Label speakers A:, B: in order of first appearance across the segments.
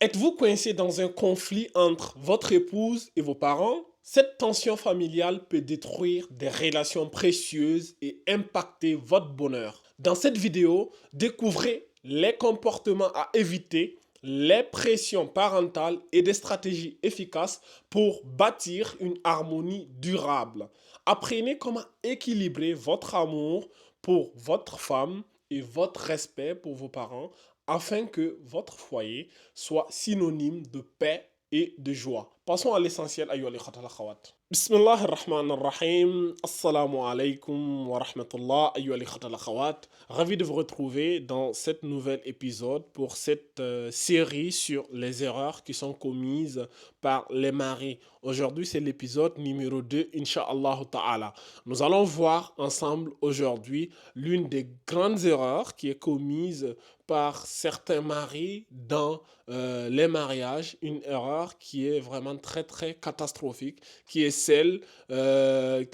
A: Êtes-vous coincé dans un conflit entre votre épouse et vos parents? Cette tension familiale peut détruire des relations précieuses et impacter votre bonheur. Dans cette vidéo, découvrez les comportements à éviter, les pressions parentales et des stratégies efficaces pour bâtir une harmonie durable. Apprenez comment équilibrer votre amour pour votre femme et votre respect pour vos parents afin que votre foyer soit synonyme de paix et de joie. Passons à l'essentiel, ayyuha al-ikhwat wal-akhawat. Bismillah ar-Rahman ar-Rahim. Assalamu alaikum wa rahmatullah, ayyuha al-ikhwat wal-akhawat. Ravi de vous retrouver dans cet nouvel épisode pour cette série sur les erreurs qui sont commises par les maris. Aujourd'hui, c'est l'épisode numéro 2, Inch'Allah Ta'ala. Nous allons voir ensemble aujourd'hui l'une des grandes erreurs qui est commise par certains maris dans les mariages, une erreur qui est vraiment très très catastrophique, qui est celle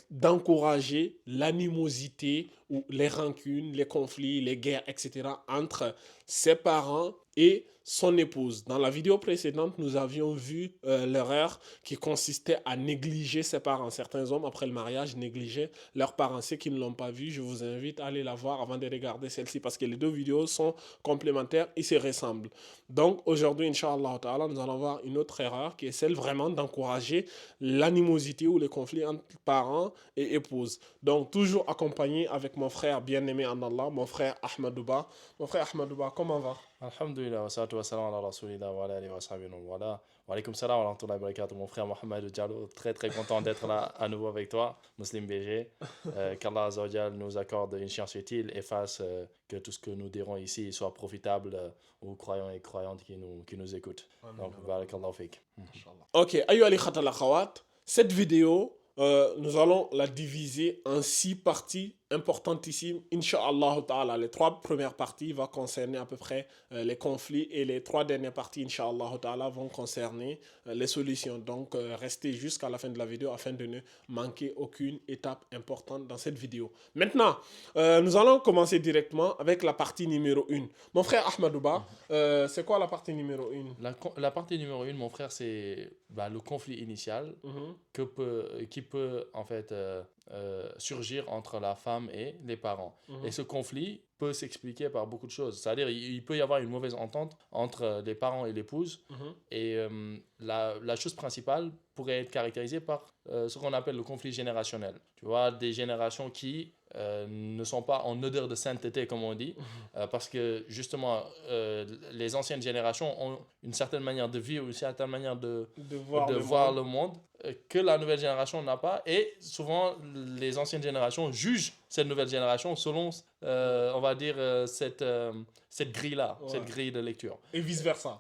A: d'encourager l'animosité ou les rancunes, les conflits, les guerres, etc. entre ses parents et son épouse. Dans la vidéo précédente, nous avions vu l'erreur qui consistait à négliger ses parents. Certains hommes, après le mariage, négligeaient leurs parents. Ceux qui ne l'ont pas vu, je vous invite à aller la voir avant de regarder celle-ci parce que les deux vidéos sont complémentaires et se ressemblent. Donc aujourd'hui, Inch'Allah Ta'ala, nous allons voir une autre erreur qui est celle vraiment d'encourager l'animosité ou les conflits entre parents et épouses. Donc toujours accompagné avec mon frère bien-aimé en Allah, mon frère Ahmadouba. Mon frère Ahmadouba, comment va?
B: Alhamdulillah, wa salatu wa salam ala rasulillah wa ala alihi wa sahbihi wa wala. Wa alaykum salam wa rahmatullahi wa barakatuh. Mon frère Mohamed Diallo, très très content d'être là à nouveau avec toi, Muslim BG. Qu'Allah Azza wa Jal nous accorde une science utile et fasse que tout ce que nous dirons ici soit profitable aux croyants et croyantes qui nous écoutent. Donc, barakallahu fik.
A: Ok, ayo ali khatal akhawat. Cette vidéo, nous allons la diviser en 6 parties importantissimes, Inch'Allah Ta'ala. Les 3 premières parties vont concerner à peu près les conflits et les 3 dernières parties, Inch'Allah Ta'ala, vont concerner les solutions. Donc, restez jusqu'à la fin de la vidéo afin de ne manquer aucune étape importante dans cette vidéo. Maintenant, nous allons commencer directement avec la partie numéro 1. Mon frère Ahmadouba, c'est quoi la partie numéro 1?
B: La partie numéro 1, mon frère, c'est le conflit initial qui peut en fait surgir entre la femme et les parents. Et ce conflit peut s'expliquer par beaucoup de choses. C'est-à-dire il peut y avoir une mauvaise entente entre les parents et l'épouse. Et la chose principale pourrait être caractérisée par ce qu'on appelle le conflit générationnel. Tu vois, des générations qui ne sont pas en odeur de sainteté, comme on dit, parce que justement, les anciennes générations ont une certaine manière de vivre, une certaine manière de voir le monde que la nouvelle génération n'a pas. Et souvent, les anciennes générations jugent cette nouvelle génération selon, on va dire, cette grille-là, cette grille de lecture.
A: Et vice-versa.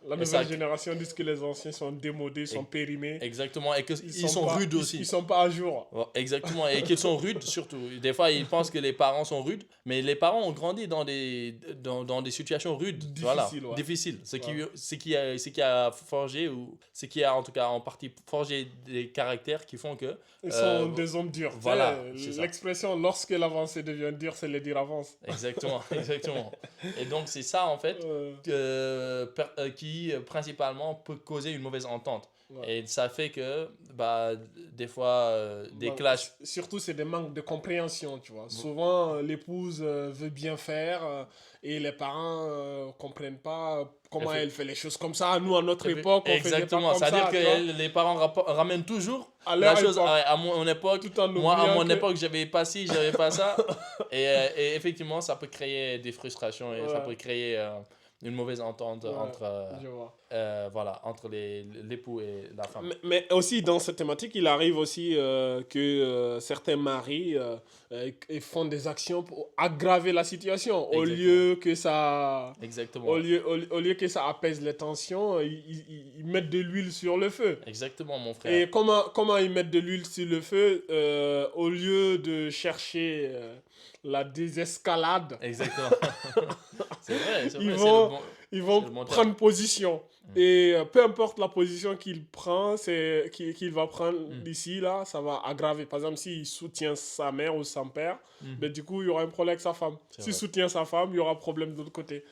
A: La nouvelle génération dit que les anciens sont démodés, sont périmés.
B: Exactement, et qu'ils sont rudes aussi.
A: Ils ne sont pas à jour.
B: Exactement, et qu'ils sont rudes surtout. Des fois, ils pensent que les parents sont rudes, mais les parents ont grandi dans des situations rudes. Difficiles. Ce qui a forgé, ou ce qui a en tout cas en partie forgé des caractères qui font que...
A: Ils sont des hommes durs.
B: Voilà.
A: L'expression « lorsque l'avancée devient dure », c'est le dire avance.
B: Exactement. Et donc, c'est ça, en fait, qui principalement peut causer une mauvaise entente. Ouais. Et ça fait que, des fois, des clashs.
A: Surtout, c'est des manques de compréhension, tu vois. Souvent, l'épouse veut bien faire et les parents ne comprennent pas comment elle fait les choses comme ça. Nous, à notre époque, on faisait pas comme ça.
B: C'est-à-dire que les parents ramènent toujours la chose à mon époque. Moi, à mon époque, j'avais pas ci, j'avais pas ça. Et effectivement, ça peut créer des frustrations et ça peut créer une mauvaise entente entre l'époux et la femme.
A: Mais aussi, dans cette thématique, il arrive aussi que certains maris font des actions pour aggraver la situation. Au lieu que ça apaise les tensions, ils mettent de l'huile sur le feu.
B: Exactement, mon frère.
A: Et comment ils mettent de l'huile sur le feu au lieu de chercher la désescalade?
B: Exactement. C'est vrai.
A: ils vont prendre position. Et peu importe la position qu'il prend, qu'il va prendre ici, là, ça va aggraver. Par exemple, s'il soutient sa mère ou son père, ben, du coup, il y aura un problème avec sa femme. S'il soutient sa femme, il y aura un problème de l'autre côté.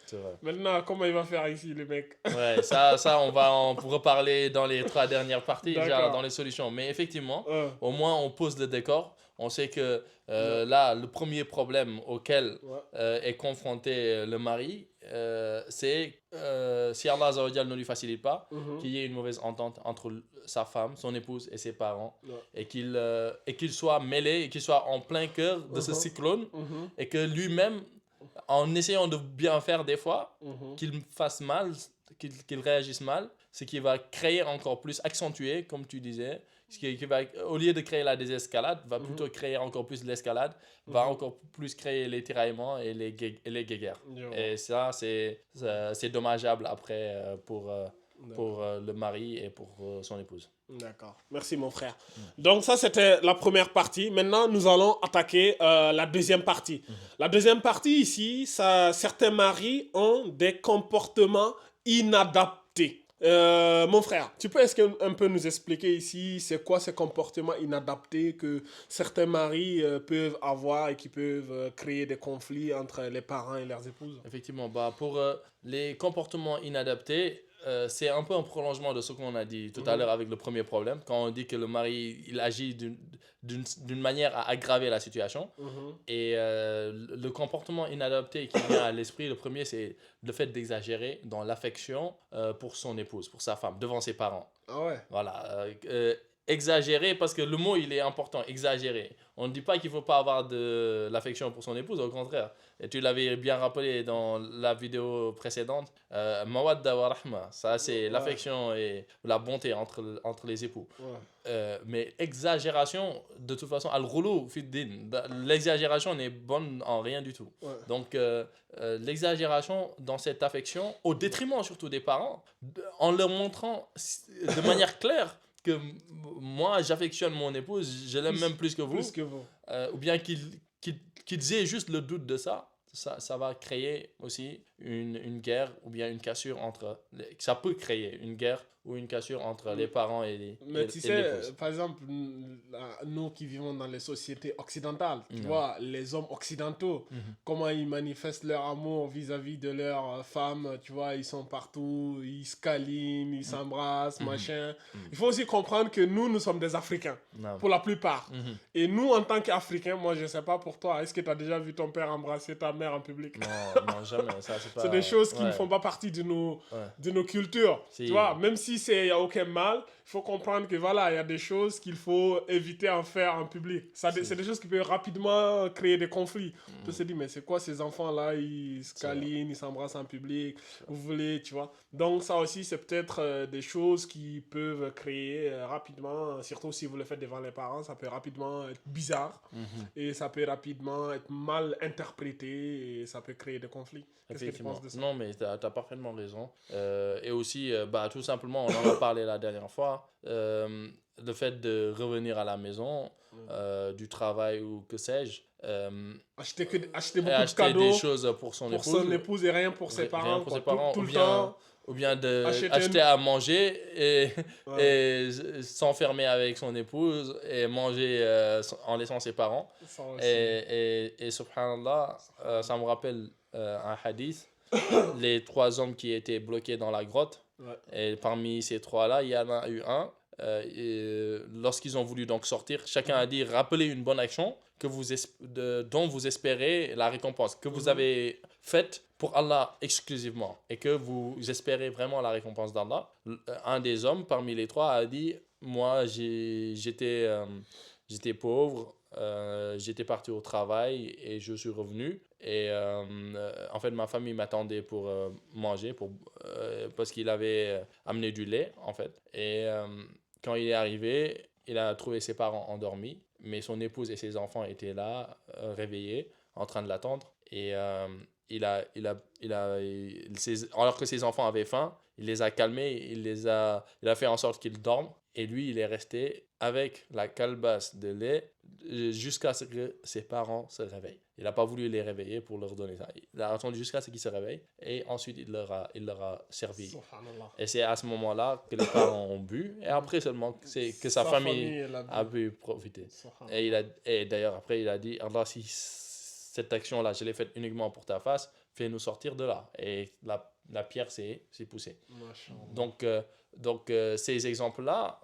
A: Maintenant, comment il va faire ici, le mec?
B: Ouais, ça on va en reparler dans les 3 dernières parties, genre dans les solutions. Mais effectivement, au moins, on pose le décor. On sait que là, le premier problème auquel est confronté le mari, c'est si Allah Azza wa Jal ne lui facilite pas, qu'il y ait une mauvaise entente entre sa femme, son épouse et ses parents, et qu'il soit mêlé, et qu'il soit en plein cœur de ce cyclone, et que lui-même, en essayant de bien faire des fois, qu'il fasse mal, qu'il réagisse mal, ce qui va créer encore plus, accentuer, comme tu disais, ce qui va, au lieu de créer la désescalade, va plutôt créer encore plus l'escalade, va encore plus créer les tiraillements et les guéguerres. Et ça, c'est dommageable après pour le mari et pour son épouse.
A: D'accord. Merci, mon frère. Donc, ça, c'était la première partie. Maintenant, nous allons attaquer la deuxième partie. La deuxième partie, ici, certains maris ont des comportements inadaptés. Mon frère, tu peux un peu nous expliquer ici, c'est quoi ces comportements inadaptés que certains maris peuvent avoir et qui peuvent créer des conflits entre les parents et leurs épouses?
B: Effectivement, pour les comportements inadaptés, c'est un peu un prolongement de ce qu'on a dit tout à l'heure avec le premier problème, quand on dit que le mari il agit d'une manière à aggraver la situation. Et le comportement inadapté qui vient à l'esprit, le premier, c'est le fait d'exagérer dans l'affection pour son épouse, pour sa femme, devant ses parents.
A: Ah ouais.
B: Voilà. Exagérer, parce que le mot il est important, exagérer. On ne dit pas qu'il ne faut pas avoir de l'affection pour son épouse, au contraire. Et tu l'avais bien rappelé dans la vidéo précédente, Mawadda wa Rahma, ça c'est l'affection et la bonté entre les époux. Mais exagération, de toute façon, al-ghulu fi din, l'exagération n'est bonne en rien du tout. Donc l'exagération dans cette affection, au détriment surtout des parents, en leur montrant de manière claire que moi j'affectionne mon épouse, je l'aime même plus que vous, ou bien qu'ils aient juste le doute de ça va créer aussi une guerre ou bien une cassure ça peut créer une guerre ou une cassure entre les parents et l'épouse.
A: Mais tu sais, par exemple, nous qui vivons dans les sociétés occidentales, tu vois, les hommes occidentaux, comment ils manifestent leur amour vis-à-vis de leurs femmes, tu vois, ils sont partout, ils se câlinent, ils s'embrassent, machin. Il faut aussi comprendre que nous sommes des Africains, pour la plupart. Et nous, en tant qu'Africains, moi, je sais pas pour toi, est-ce que tu as déjà vu ton père embrasser ta mère en public?
B: Non, jamais. Ça,
A: c'est des choses qui ne font pas partie de nos cultures. Tu vois, même si il n'y a aucun mal, il faut comprendre que voilà, il y a des choses qu'il faut éviter à faire en public. C'est des choses qui peuvent rapidement créer des conflits. On peut se dire, mais c'est quoi ces enfants-là, ils se câlinent, ils s'embrassent en public, vous voulez, tu vois. Donc ça aussi, c'est peut-être des choses qui peuvent créer rapidement, surtout si vous le faites devant les parents, ça peut rapidement être bizarre et ça peut rapidement être mal interprété et ça peut créer des conflits. Qu'est-ce que tu penses de ça?
B: Non, mais tu as parfaitement raison. Et aussi, tout simplement, on en a parlé la dernière fois, le fait de revenir à la maison, du travail ou que sais-je,
A: acheter beaucoup de cadeaux
B: des choses pour son
A: épouse et rien pour ses parents,
B: pour ses parents,
A: tout le temps.
B: Ou bien acheter à manger et s'enfermer avec son épouse et manger en laissant ses parents. Et subhanallah, ça me rappelle un hadith, les 3 hommes qui étaient bloqués dans la grotte. Et parmi ces 3-là, il y en a eu un. Lorsqu'ils ont voulu donc sortir, chacun a dit rappelez une bonne action dont vous espérez la récompense, que vous avez faite pour Allah exclusivement et que vous espérez vraiment la récompense d'Allah. Un des hommes parmi les 3 a dit moi j'étais pauvre, j'étais parti au travail et je suis revenu et en fait ma famille m'attendait pour manger parce qu'il avait amené du lait en fait et quand il est arrivé, il a trouvé ses parents endormis, mais son épouse et ses enfants étaient là, réveillés, en train de l'attendre. Et alors que ses enfants avaient faim, il les a calmés, il a fait en sorte qu'ils dorment. Et lui, il est resté avec la calebasse de lait jusqu'à ce que ses parents se réveillent. Il n'a pas voulu les réveiller pour leur donner ça. Il a attendu jusqu'à ce qu'ils se réveillent et ensuite il leur a servi.
A: Subhanallah.
B: Et c'est à ce moment-là que les parents ont bu et après seulement c'est que sa famille a pu profiter. Et d'ailleurs après il a dit Allah, si cette action-là je l'ai faite uniquement pour ta face, fais-nous sortir de là. Et la pierre s'est poussée. Donc ces exemples-là,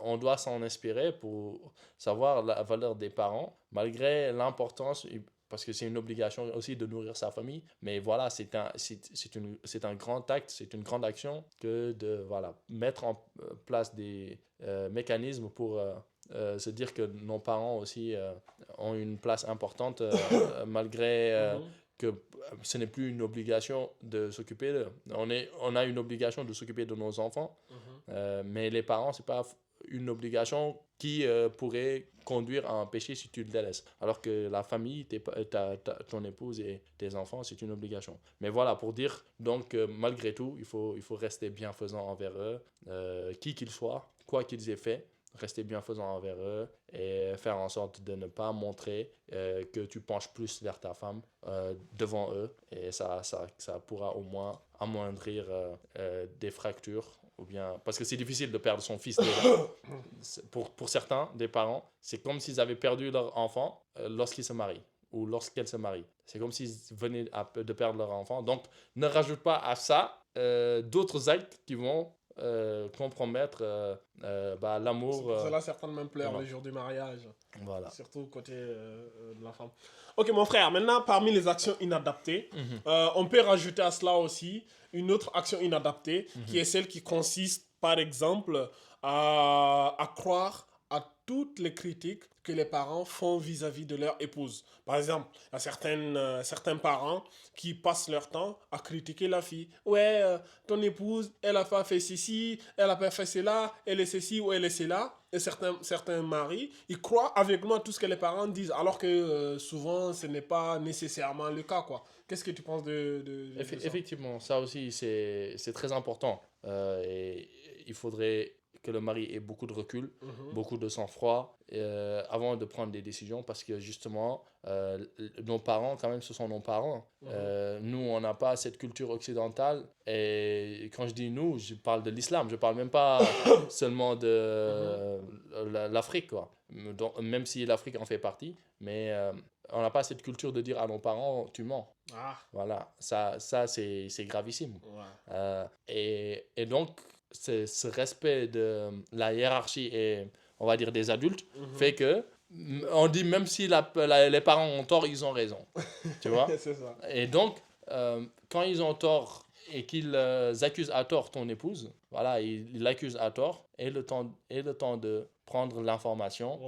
B: on doit s'en inspirer pour savoir la valeur des parents, malgré l'importance, parce que c'est une obligation aussi de nourrir sa famille. Mais voilà, c'est un grand acte, c'est une grande action que de mettre en place des mécanismes pour se dire que nos parents aussi ont une place importante, malgré que ce n'est plus une obligation de s'occuper d'eux. On a une obligation de s'occuper de nos enfants, mais les parents, ce n'est pas une obligation qui pourrait conduire à un péché si tu le délaisses. Alors que la famille, ton épouse et tes enfants, c'est une obligation. Mais voilà, pour dire, donc, malgré tout, il faut rester bienfaisant envers eux, qui qu'ils soient, quoi qu'ils aient fait. Rester bienfaisant envers eux et faire en sorte de ne pas montrer que tu penches plus vers ta femme devant eux. Et ça pourra au moins amoindrir des fractures. Ou bien, parce que c'est difficile de perdre son fils déjà. Pour certains, des parents, c'est comme s'ils avaient perdu leur enfant lorsqu'ils se marient ou lorsqu'elles se marient. C'est comme s'ils venaient de perdre leur enfant. Donc, ne rajoute pas à ça d'autres actes qui vont compromettre l'amour.
A: C'est pour cela certains même pleurent le jour du mariage.
B: Voilà.
A: Surtout côté de la femme. Ok mon frère, maintenant parmi les actions inadaptées, on peut rajouter à cela aussi une autre action inadaptée qui est celle qui consiste par exemple à croire à toutes les critiques que les parents font vis-à-vis de leur épouse. Par exemple, il y a certains parents qui passent leur temps à critiquer la fille. Ouais, ton épouse, elle n'a pas fait ceci, elle n'a pas fait cela, elle est ceci ou elle est cela. Et certains maris, ils croient aveuglément à tout ce que les parents disent, alors que souvent, ce n'est pas nécessairement le cas, quoi. Qu'est-ce que tu penses de ça?
B: Effectivement, ça aussi, c'est très important. Et il faudrait que le mari ait beaucoup de recul, beaucoup de sang-froid avant de prendre des décisions, parce que justement, nos parents, quand même, ce sont nos parents. Nous, on n'a pas cette culture occidentale. Et quand je dis nous, je parle de l'islam. Je ne parle même pas seulement de l'Afrique, quoi. Donc, même si l'Afrique en fait partie, mais on n'a pas cette culture de dire à nos parents, tu mens. Voilà, ça c'est gravissime. Et donc, ce respect de la hiérarchie et, on va dire, des adultes fait que on dit même si les parents ont tort, ils ont raison. Tu vois?
A: C'est ça.
B: Et donc, quand ils ont tort et qu'ils accusent à tort ton épouse, voilà, ils l'accusent à tort et le temps de prendre l'information.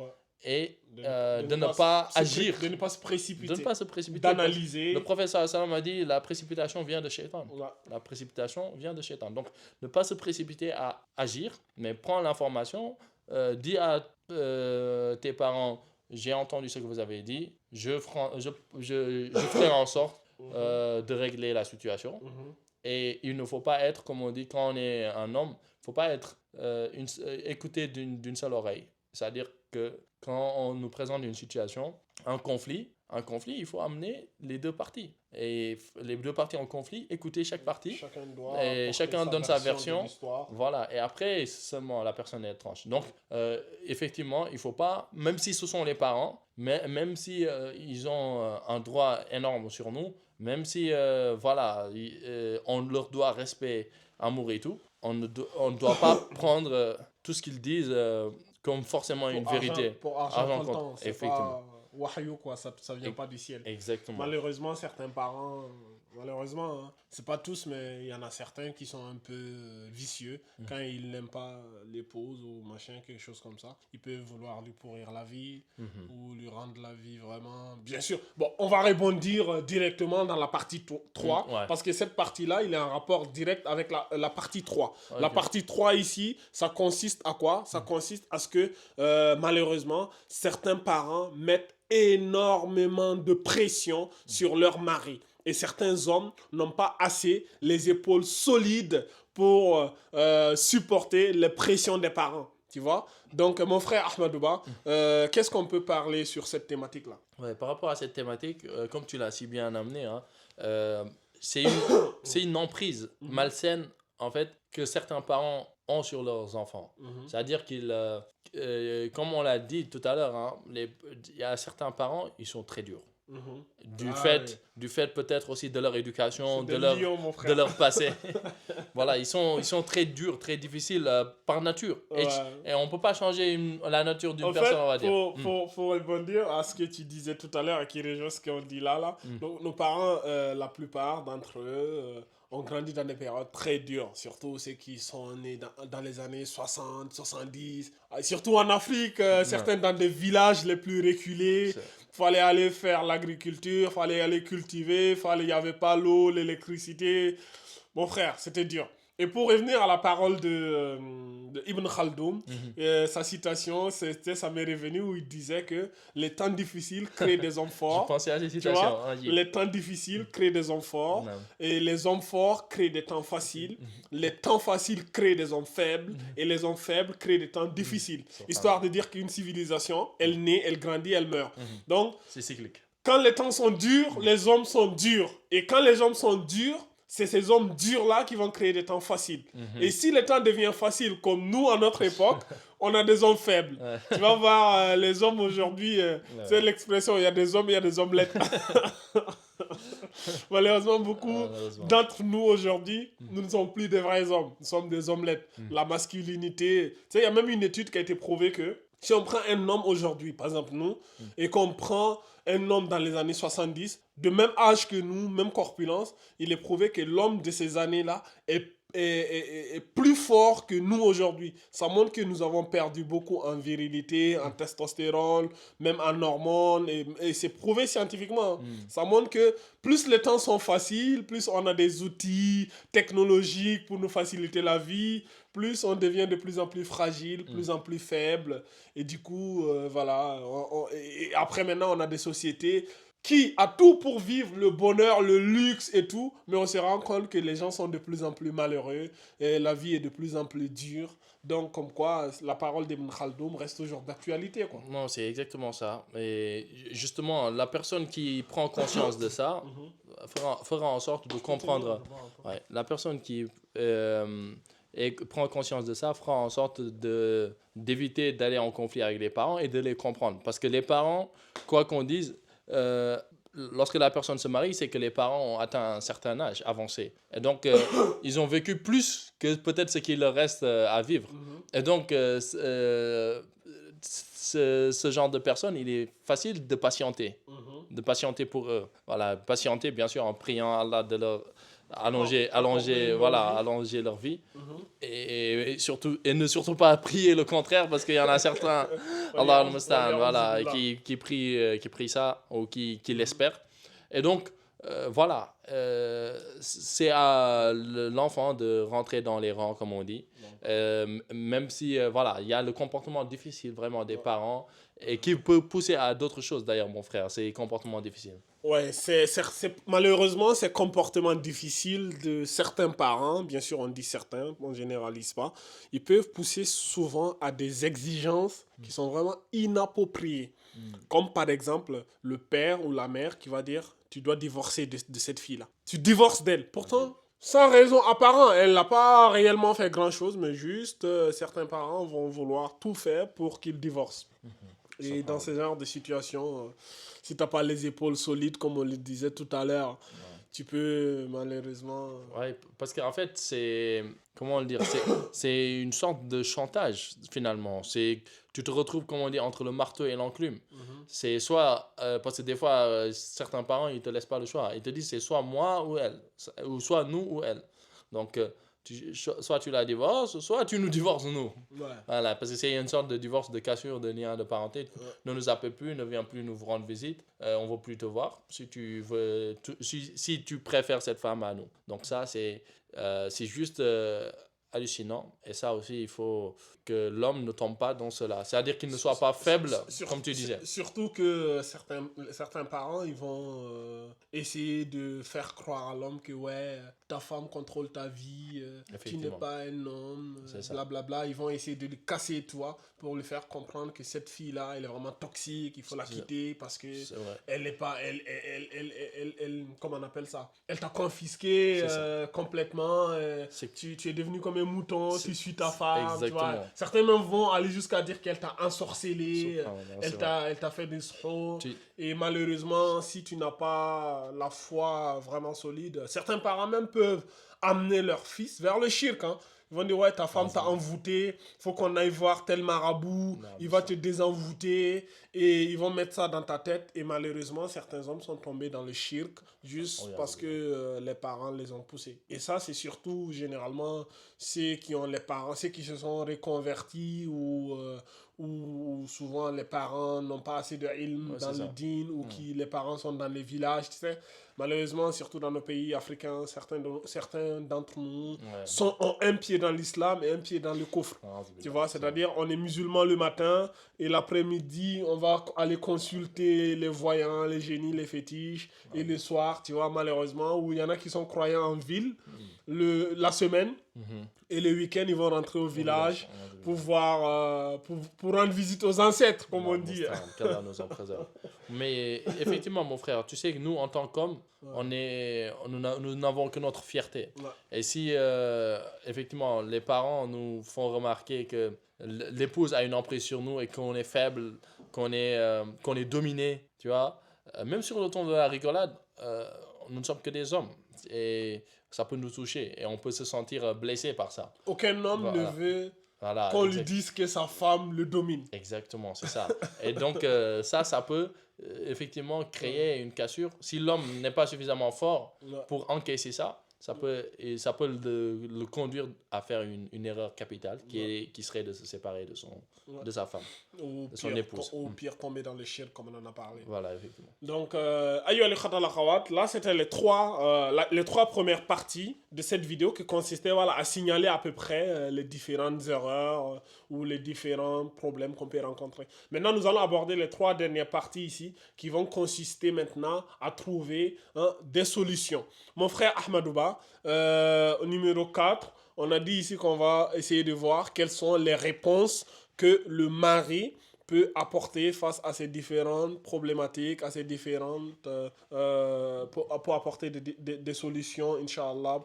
B: Et de ne pas agir.
A: De ne pas se précipiter.
B: De ne pas se précipiter.
A: D'analyser.
B: Le professeur Salam a dit la précipitation vient de Shaitan. La précipitation vient de Shaitan. Donc, ne pas se précipiter à agir, mais prends l'information, dis à tes parents, j'ai entendu ce que vous avez dit, je ferai en sorte de régler la situation. Et il ne faut pas être, comme on dit, quand on est un homme, il ne faut pas être écouté d'une seule oreille. C'est-à-dire que quand on nous présente une situation, un conflit, il faut amener les deux parties. Et les deux parties en conflit, écouter chaque partie. Chacun donne sa version. Voilà. Et après, seulement la personne est tranche. Donc, effectivement, il ne faut pas, même si ce sont les parents, même si ils ont un droit énorme sur nous, même si on leur doit respect, amour et tout, on ne doit pas prendre tout ce qu'ils disent comme forcément une vérité.
A: Pour argent comptant, c'est pas wahyu, quoi, ça vient pas du ciel.
B: Exactement.
A: Malheureusement, certains parents, hein, c'est pas tous, mais il y en a certains qui sont un peu vicieux. Quand ils n'aiment pas l'épouse ou machin, quelque chose comme ça, ils peuvent vouloir lui pourrir la vie ou lui rendre la vie vraiment... Bien sûr, bon, on va rebondir directement dans la partie 3, parce que cette partie-là, il y a un rapport direct avec la partie 3. Okay. La partie 3 ici, ça consiste à quoi? Ça consiste à ce que, malheureusement, certains parents mettent énormément de pression sur leur mari. Et certains hommes n'ont pas assez les épaules solides pour supporter les pressions des parents. Tu vois? Donc, mon frère Ahmadouba, qu'est-ce qu'on peut parler sur cette thématique-là?
B: Ouais, par rapport à cette thématique, comme tu l'as si bien amené, hein, euh, c'est une, c'est une emprise malsaine, en fait, que certains parents ont sur leurs enfants. C'est-à-dire comme on l'a dit tout à l'heure, hein, il y a certains parents, ils sont très durs. Du fait peut-être aussi de leur éducation, de leur passé. Voilà, ils sont très durs, très difficiles par nature. Et on ne peut pas changer la nature d'une personne, on va dire.
A: Faut rebondir à ce que tu disais tout à l'heure et qui rejoint ce qu'on dit là. Donc, nos parents, la plupart d'entre eux, ont grandi dans des périodes très dures, surtout ceux qui sont nés dans les années 60, 70, surtout en Afrique, certains dans des villages les plus reculés. Fallait aller faire l'agriculture, fallait aller cultiver, il n'y avait pas l'eau, l'électricité. Mon frère, c'était dur. Et pour revenir à la parole de Ibn Khaldoun, sa citation, ça m'est revenu où il disait que les temps difficiles créent des hommes forts.
B: Je pensais à ces citations.
A: Les temps difficiles créent des hommes forts. Et les hommes forts créent des temps faciles. Les temps faciles créent des hommes faibles. Et les hommes faibles créent des temps difficiles. Histoire de dire qu'une civilisation, elle naît, elle grandit, elle meurt. Donc,
B: c'est cyclique.
A: Quand les temps sont durs, les hommes sont durs. Et quand les hommes sont durs, c'est ces hommes durs-là qui vont créer des temps faciles. Et si les temps deviennent faciles, comme nous à notre époque, on a des hommes faibles. Tu vas voir les hommes aujourd'hui, c'est l'expression, il y a des hommes, il y a des omelettes. Malheureusement, beaucoup d'entre nous aujourd'hui, nous ne sommes plus des vrais hommes, nous sommes des omelettes. La masculinité, tu sais, il y a même une étude qui a été prouvée que si on prend un homme aujourd'hui, par exemple nous, et qu'on prend un homme dans les années 70, de même âge que nous, même corpulence, il est prouvé que l'homme de ces années-là est plus fort que nous aujourd'hui. Ça montre que nous avons perdu beaucoup en virilité, en testostérone, même en hormones, et c'est prouvé scientifiquement. Ça montre que plus les temps sont faciles, plus on a des outils technologiques pour nous faciliter la vie, plus on devient de plus en plus fragile, plus en plus faible. Et du coup, voilà. Et après, maintenant, on a des sociétés qui a tout pour vivre le bonheur, le luxe et tout, mais on se rend compte que les gens sont de plus en plus malheureux et la vie est de plus en plus dure. Donc, comme quoi, la parole d'Ibn Khaldoun reste toujours d'actualité, quoi.
B: Non, c'est exactement ça. Et justement, la personne qui prend conscience de ça fera en sorte de comprendre. Ouais, la personne qui prend conscience de ça fera en sorte d'éviter d'aller en conflit avec les parents et de les comprendre. Parce que les parents, quoi qu'on dise, lorsque la personne se marie, c'est que les parents ont atteint un certain âge avancé. Et donc, ils ont vécu plus que peut-être ce qu'il leur reste à vivre. Et donc, ce genre de personnes, il est facile de patienter. De patienter pour eux. Voilà, patienter, bien sûr, en priant Allah de leur allonger leur vie. Et ne surtout pas prier le contraire, parce qu'il y en a certains, Allah al-Mustan, voilà, qui prient ça, ou qui l'espèrent. Et donc, voilà, c'est à l'enfant de rentrer dans les rangs, comme on dit. Même si, voilà, il y a le comportement difficile vraiment des parents, et qui peut pousser à d'autres choses, d'ailleurs, mon frère, ces comportements difficiles.
A: Ouais, malheureusement, ces comportements difficiles de certains parents, bien sûr on dit certains, on ne généralise pas, ils peuvent pousser souvent à des exigences qui sont vraiment inappropriées. Comme par exemple le père ou la mère qui va dire « tu dois divorcer de cette fille-là ». Tu divorces d'elle. Pourtant, sans raison apparente, elle n'a pas réellement fait grand-chose, mais juste certains parents vont vouloir tout faire pour qu'ils divorcent. Et dans ce genre de situation, si tu n'as pas les épaules solides, comme on le disait tout à l'heure, tu peux malheureusement...
B: Ouais, parce qu'en fait, c'est... Comment le dire? C'est une sorte de chantage, finalement. Tu te retrouves, comme on dit, entre le marteau et l'enclume. C'est soit... parce que des fois, certains parents, ils ne te laissent pas le choix. Ils te disent, c'est soit moi ou elle. Ou soit nous ou elle. Donc... soit tu la divorces, soit tu nous divorces nous. Voilà, parce que c'est une sorte de divorce, de cassure de lien de parenté. Ne nous appelle plus, ne viens plus nous rendre visite, on ne veut plus te voir si tu préfères cette femme à nous. Donc ça, c'est juste hallucinant. Et ça aussi, il faut que l'homme ne tombe pas dans cela. C'est-à-dire qu'il ne soit pas faible, comme tu disais.
A: Surtout que certains parents, ils vont essayer de faire croire à l'homme que ouais, ta femme contrôle ta vie, tu n'es
B: Effectivement.
A: pas un homme,
B: C'est ça.
A: blablabla. Ils vont essayer de lui casser, tu vois, pour lui faire comprendre que cette fille-là, elle est vraiment toxique, il faut la
B: C'est-
A: quitter parce que
B: C'est vrai.
A: elle n'est pas, comment on appelle ça? Elle t'a confisqué
B: C'est ça.
A: complètement.
B: C'est-
A: Tu es devenu comme un mouton, tu suis ta femme, tu vois.
B: Exactement.
A: Certains même vont aller jusqu'à dire qu'elle t'a ensorcelé,
B: Subhanallah, c'est vrai.
A: elle t'a fait des sous.
B: Tu-
A: Et malheureusement, si tu n'as pas la foi vraiment solide, certains parents même peuvent amener leur fils vers le shirk. Hein. Ils vont dire, ouais, ta femme t'a envoûté, faut qu'on aille voir tel marabout,
B: Non,
A: il
B: mais
A: va
B: ça-
A: te désenvoûter, et ils vont mettre ça dans ta tête. Et malheureusement, certains hommes sont tombés dans le shirk juste
B: Regarde.
A: parce que les parents les ont poussés. Et ça, c'est surtout généralement ceux qui ont les parents, ceux qui se sont reconvertis ou souvent les parents n'ont pas assez de ilm
B: Ouais,
A: dans
B: c'est
A: le
B: ça.
A: din ou qui les parents sont dans les villages, tu sais. Malheureusement, surtout dans nos pays africains, certains d'entre nous
B: Ouais.
A: ont un pied dans l'islam et un pied dans le coffre.
B: Ah,
A: Tu vois, c'est-à-dire on est musulman le matin et l'après-midi, on va aller consulter les voyants, les génies, les fétiches. Et le soir, tu vois, malheureusement, où il y en a qui sont croyants en ville, la semaine,
B: Mhm.
A: et le week-end, ils vont rentrer au village
B: Ouais.
A: pour voir, pour rendre visite aux ancêtres, comme on dit.
B: Qu'Allah nous en préserve. Mais effectivement, mon frère, tu sais que nous, en tant qu'hommes, nous n'avons que notre fierté.
A: Ouais.
B: Et si, effectivement, les parents nous font remarquer que l'épouse a une emprise sur nous et qu'on est faible, qu'on est dominé, tu vois, même sur le ton de la rigolade, nous ne sommes que des hommes. Et ça peut nous toucher et on peut se sentir blessé par ça.
A: Aucun homme
B: Voilà.
A: ne veut
B: Voilà,
A: qu'on lui dise que sa femme le domine.
B: Exactement, c'est ça. Et donc, ça peut effectivement créer une cassure. Si l'homme n'est pas suffisamment fort
A: Ouais.
B: pour encaisser ça, ça peut le conduire à faire une erreur capitale qui serait de se séparer de sa femme,
A: Ou
B: de son
A: pire,
B: épouse.
A: ou pire, tomber dans le shirk, comme on en a parlé.
B: Voilà, effectivement.
A: Donc, ayo al khat al akhawat, là c'était les trois premières parties de cette vidéo qui consistaient voilà, à signaler à peu près les différentes erreurs ou les différents problèmes qu'on peut rencontrer. Maintenant, nous allons aborder les trois dernières parties ici qui vont consister maintenant à trouver des solutions. Mon frère Ahmadouba, au numéro 4, on a dit ici qu'on va essayer de voir quelles sont les réponses que le mari peut apporter face à ces différentes problématiques, à ces différentes... pour apporter des solutions, Inch'Allah,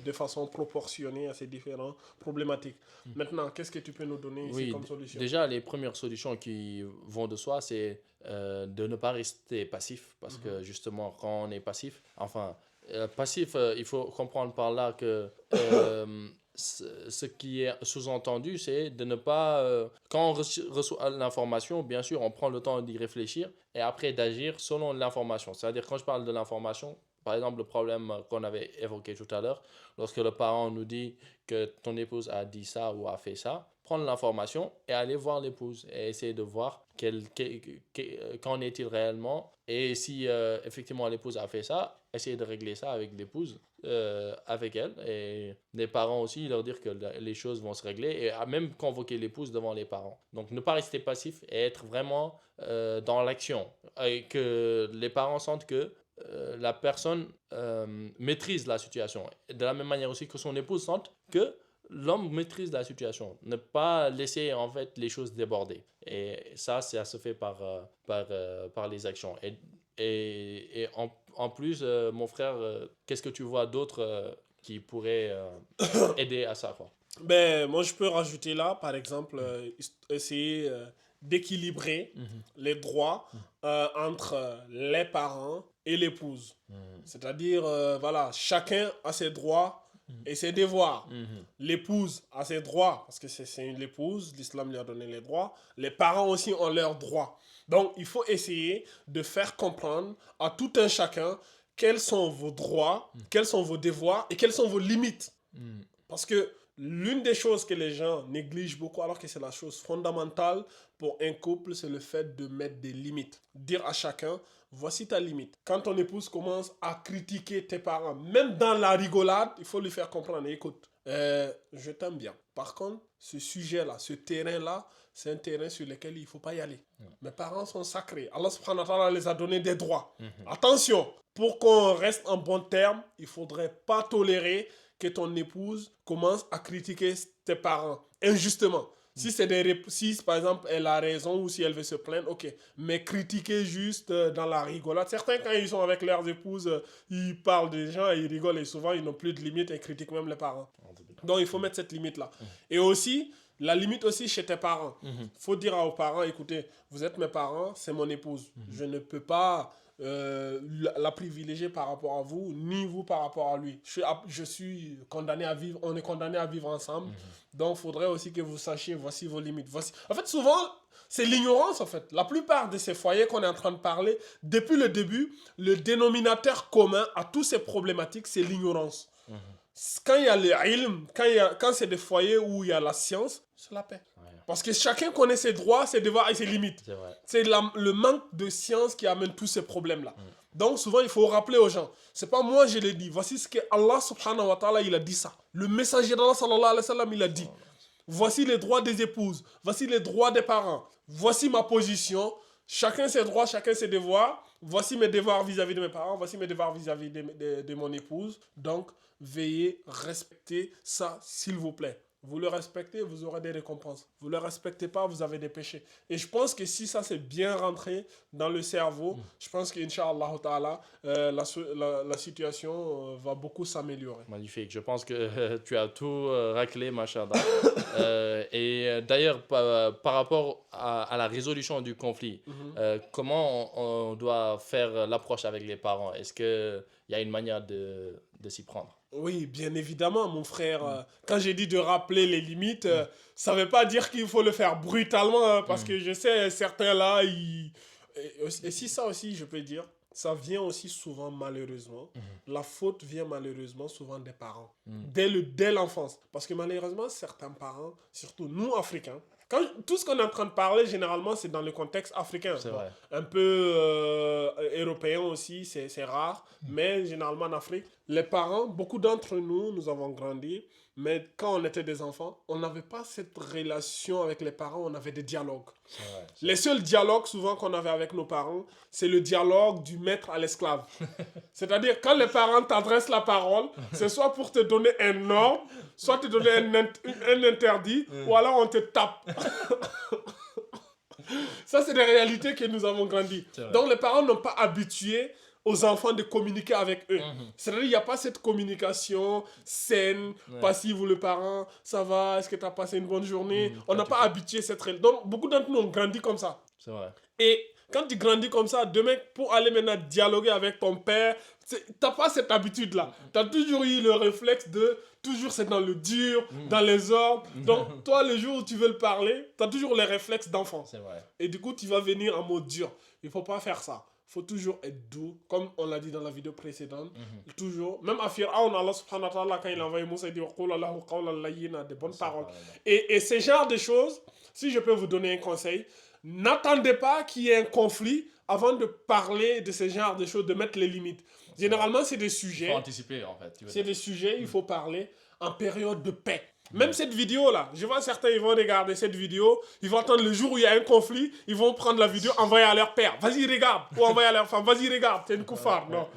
A: de façon proportionnée à ces différentes problématiques. Maintenant, qu'est-ce que tu peux nous donner ici
B: Oui,
A: comme solution?
B: déjà, les premières solutions qui vont de soi, c'est de ne pas rester passif. Parce que justement, quand on est passif, enfin, passif, il faut comprendre par là que ce qui est sous-entendu, c'est de ne pas... quand on reçoit l'information, bien sûr, on prend le temps d'y réfléchir et après d'agir selon l'information. C'est-à-dire, quand je parle de l'information, par exemple, le problème qu'on avait évoqué tout à l'heure, lorsque le parent nous dit que ton épouse a dit ça ou a fait ça, prendre l'information et aller voir l'épouse et essayer de voir qu'en est-il réellement. Et si effectivement l'épouse a fait ça, essayer de régler ça avec l'épouse, avec elle. Et les parents aussi, leur dire que les choses vont se régler et à même convoquer l'épouse devant les parents. Donc ne pas rester passif et être vraiment dans l'action. Et que les parents sentent que la personne maîtrise la situation. De la même manière aussi que son épouse sente que l'homme maîtrise la situation. Ne pas laisser en fait les choses déborder. Et ça se fait par les actions. Et en plus, mon frère, qu'est-ce que tu vois d'autre qui pourrait aider à ça, quoi?
A: Ben, moi, je peux rajouter là, par exemple, essayer d'équilibrer les droits entre les parents et l'épouse. C'est-à-dire, voilà, chacun a ses droits et ses devoirs. L'épouse a ses droits, parce que c'est une épouse, l'islam lui a donné les droits. Les parents aussi ont leurs droits. Donc, il faut essayer de faire comprendre à tout un chacun quels sont vos droits, quels sont vos devoirs et quelles sont vos limites. Parce que l'une des choses que les gens négligent beaucoup, alors que c'est la chose fondamentale pour un couple, c'est le fait de mettre des limites. Dire à chacun, voici ta limite. Quand ton épouse commence à critiquer tes parents, même dans la rigolade, il faut lui faire comprendre, écoute, je t'aime bien. Par contre, ce sujet-là, ce terrain-là, c'est un terrain sur lequel il ne faut pas y aller. Mes parents sont sacrés. Allah subhanahu wa ta'ala les a donné des droits. Attention, pour qu'on reste en bon terme, il ne faudrait pas tolérer que ton épouse commence à critiquer tes parents injustement. Si par exemple elle a raison ou si elle veut se plaindre, ok. Mais critiquer juste dans la rigolade. Certains, quand ils sont avec leurs épouses, ils parlent des gens et ils rigolent et souvent ils n'ont plus de limite et critiquent même les parents. Donc il faut mettre cette limite-là. Et aussi, la limite aussi chez tes parents. Il faut dire aux parents, écoutez, vous êtes mes parents, c'est mon épouse. Je ne peux pas la privilégier par rapport à vous, ni vous par rapport à lui. Je suis condamné à vivre, on est condamné à vivre ensemble. Donc il faudrait aussi que vous sachiez, voici vos limites. Voici. En fait, souvent, c'est l'ignorance en fait. La plupart de ces foyers qu'on est en train de parler, depuis le début, le dénominateur commun à toutes ces problématiques, c'est l'ignorance. Quand il y a le ilm, quand c'est des foyers où il y a la science, c'est la paix. Ouais. Parce que chacun connaît ses droits, ses devoirs et ses limites. C'est le manque de science qui amène tous ces problèmes-là. Donc souvent, il faut rappeler aux gens. C'est pas moi, je l'ai dit. Voici ce que Allah subhanahu wa ta'ala, il a dit ça. Le messager d'Allah sallallahu alayhi wa sallam, il a dit. Voici les droits des épouses. Voici les droits des parents. Voici ma position. Chacun ses droits, chacun ses devoirs. Voici mes devoirs vis-à-vis de mes parents. Voici mes devoirs vis-à-vis de mon épouse. Donc, veuillez respecter ça, s'il vous plaît. Vous le respectez, vous aurez des récompenses. Vous ne le respectez pas, vous avez des péchés. Et je pense que si ça s'est bien rentré dans le cerveau, je pense qu'Inch'Allah ta'ala, la situation va beaucoup s'améliorer.
B: Magnifique. Je pense que tu as tout raclé, machallah. Et d'ailleurs, par rapport à la résolution du conflit, comment on doit faire l'approche avec les parents? Est-ce qu'il y a une manière de s'y prendre?
A: Oui, bien évidemment, mon frère. Quand j'ai dit de rappeler les limites, ça ne veut pas dire qu'il faut le faire brutalement, parce que je sais, certains là, et si ça aussi, je peux dire, ça vient aussi souvent malheureusement. La faute vient malheureusement souvent des parents, dès l'enfance. Parce que malheureusement, certains parents, surtout nous, Africains, tout ce qu'on est en train de parler, généralement, c'est dans le contexte africain.
B: C'est vrai.
A: Un peu européen aussi, c'est rare. Mais généralement en Afrique, les parents, beaucoup d'entre nous, nous avons grandi. Mais quand on était des enfants, on n'avait pas cette relation avec les parents, on avait des dialogues. Les seuls dialogues souvent qu'on avait avec nos parents, c'est le dialogue du maître à l'esclave. C'est-à-dire, quand les parents t'adressent la parole, c'est soit pour te donner un ordre, soit te donner un interdit, ou alors on te tape. Ça, c'est des réalités que nous avons grandi. Donc, les parents n'ont pas habitué aux enfants de communiquer avec eux. C'est-à-dire qu'il n'y a pas cette communication saine, passive où le parent, ça va, est-ce que tu as passé une bonne journée? On n'a pas habitué cette relation. Donc, beaucoup d'entre nous ont grandi comme ça.
B: C'est vrai.
A: Et quand tu grandis comme ça, demain, pour aller maintenant dialoguer avec ton père, tu n'as pas cette habitude-là. Tu as toujours eu le réflexe de, toujours c'est dans le dur, dans les ordres. Donc, toi, le jour où tu veux le parler, tu as toujours les réflexes d'enfant.
B: C'est vrai.
A: Et du coup, tu vas venir en mode dur. Il ne faut pas faire ça. Il faut toujours être doux, comme on l'a dit dans la vidéo précédente. Toujours, même à Fir'aun, Allah subhanahu wa ta'ala, quand il a envoyé Moussa, il dit des bonnes paroles. Et ce genre de choses, si je peux vous donner un conseil, n'attendez pas qu'il y ait un conflit avant de parler de ce genre de choses, de mettre les limites. Généralement, c'est des sujets.
B: Il faut anticiper, en fait.
A: C'est des sujets, il faut parler en période de paix. Même cette vidéo-là, je vois certains, ils vont regarder cette vidéo, ils vont attendre le jour où il y a un conflit, ils vont prendre la vidéo, envoyer à leur père. Vas-y, regarde. Ou envoyer à leur femme. Vas-y, regarde. C'est une koufar. Non.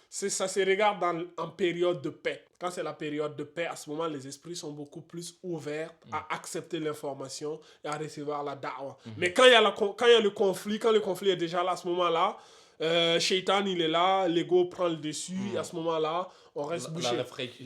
A: Ça se regarde en période de paix. Quand c'est la période de paix, à ce moment, les esprits sont beaucoup plus ouverts à accepter l'information et à recevoir la da'wa. Mais quand il y a le conflit, quand le conflit est déjà là, à ce moment-là, Shaitan, il est là, l'ego prend le dessus, et à ce moment-là, on reste bouché.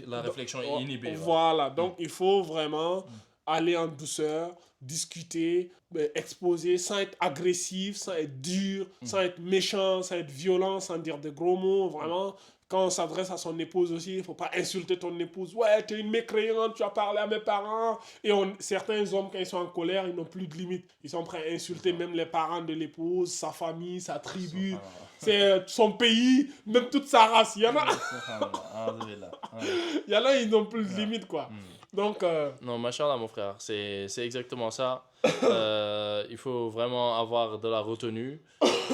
B: La réflexion est inhibée.
A: Voilà, donc il faut vraiment aller en douceur, discuter, exposer sans être agressif, sans être dur, sans être méchant, sans être violent, sans dire de gros mots, vraiment. Quand on s'adresse à son épouse aussi, il ne faut pas insulter ton épouse. Ouais, tu es une mécréante, tu as parlé à mes parents. Et certains hommes, quand ils sont en colère, ils n'ont plus de limite. Ils sont prêts à insulter même les parents de l'épouse, sa famille, sa tribu, son pays, même toute sa race. Il y en a, ils n'ont plus de limite, quoi. Donc,
B: non, machallah, mon frère, c'est exactement ça. Il faut vraiment avoir de la retenue.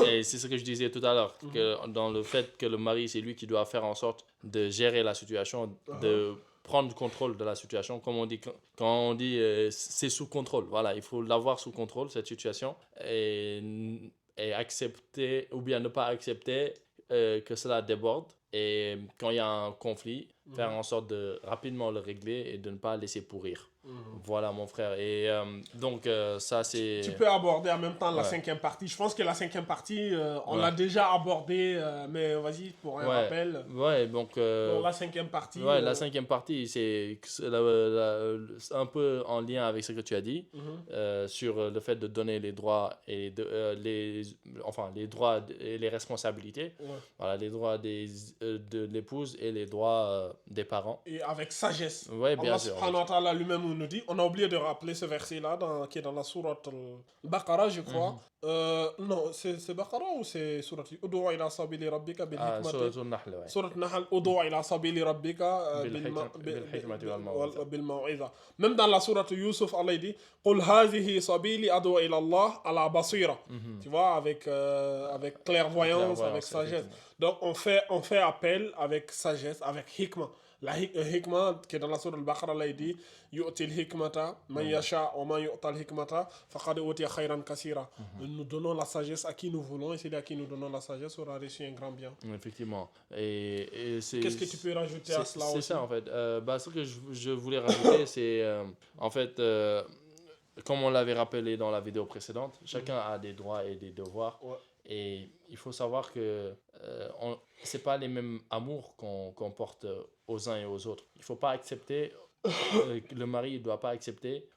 B: Et c'est ce que je disais tout à l'heure, que dans le fait que le mari, c'est lui qui doit faire en sorte de gérer la situation, de prendre contrôle de la situation. Comme on dit, quand on dit c'est sous contrôle, voilà, il faut l'avoir sous contrôle, cette situation, et accepter ou bien ne pas accepter que cela déborde. Et quand il y a un conflit, faire en sorte de rapidement le régler et de ne pas laisser pourrir. Voilà, mon frère. Et donc, ça, c'est...
A: Tu peux aborder en même temps la
B: Ouais.
A: cinquième partie. Je pense que la cinquième partie, on
B: Ouais.
A: l'a déjà abordée, mais vas-y, pour un
B: Ouais,
A: rappel.
B: ouais, donc...
A: Pour la cinquième partie.
B: Ouais, la cinquième partie, c'est un peu en lien avec ce que tu as dit sur le fait de donner les droits et les droits et les responsabilités.
A: Ouais.
B: Voilà, les droits de l'épouse et les droits des parents.
A: Et avec sagesse.
B: Ouais, bien
A: Allah
B: sûr.
A: subhanahu wa ta'ala lui-même nous dit, on a oublié de rappeler ce verset-là qui est dans la sourate Al-Baqarah, je crois. Non, c'est Baqarah ou c'est sourate Udu ila sabili rabbika bil
B: Ah,
A: hikmati.
B: sur Nahl, ouais.
A: Surat Nahl, Udu ila sabili rabbika
B: بالحكمة والموعظة.
A: bil maw'iza. Même dans la sourate Yusuf, Allah dit, Qul hazihi sabili adu ila Allah ala basira. Tu vois, avec clairvoyance, avec sagesse. Donc on fait appel avec sagesse, avec hikmah. La hikmah qui est dans la sourate Al-Baqarah, Allah dit yu'til hikmata man yasha wa man yu'tal hikmata faqad utiya khayran kaseera. Nous donnons la sagesse à qui nous voulons et celui à qui nous donnons la sagesse aura reçu un grand bien.
B: Effectivement. Et
A: qu'est-ce que tu peux rajouter à cela aussi?
B: C'est ça en fait. Ce que je voulais rajouter, c'est en fait, comme on l'avait rappelé dans la vidéo précédente, chacun a des droits et des devoirs.
A: Ouais.
B: Et il faut savoir que c'est pas les mêmes amours qu'on porte aux uns et aux autres. Il faut pas accepter, le mari ne doit pas accepter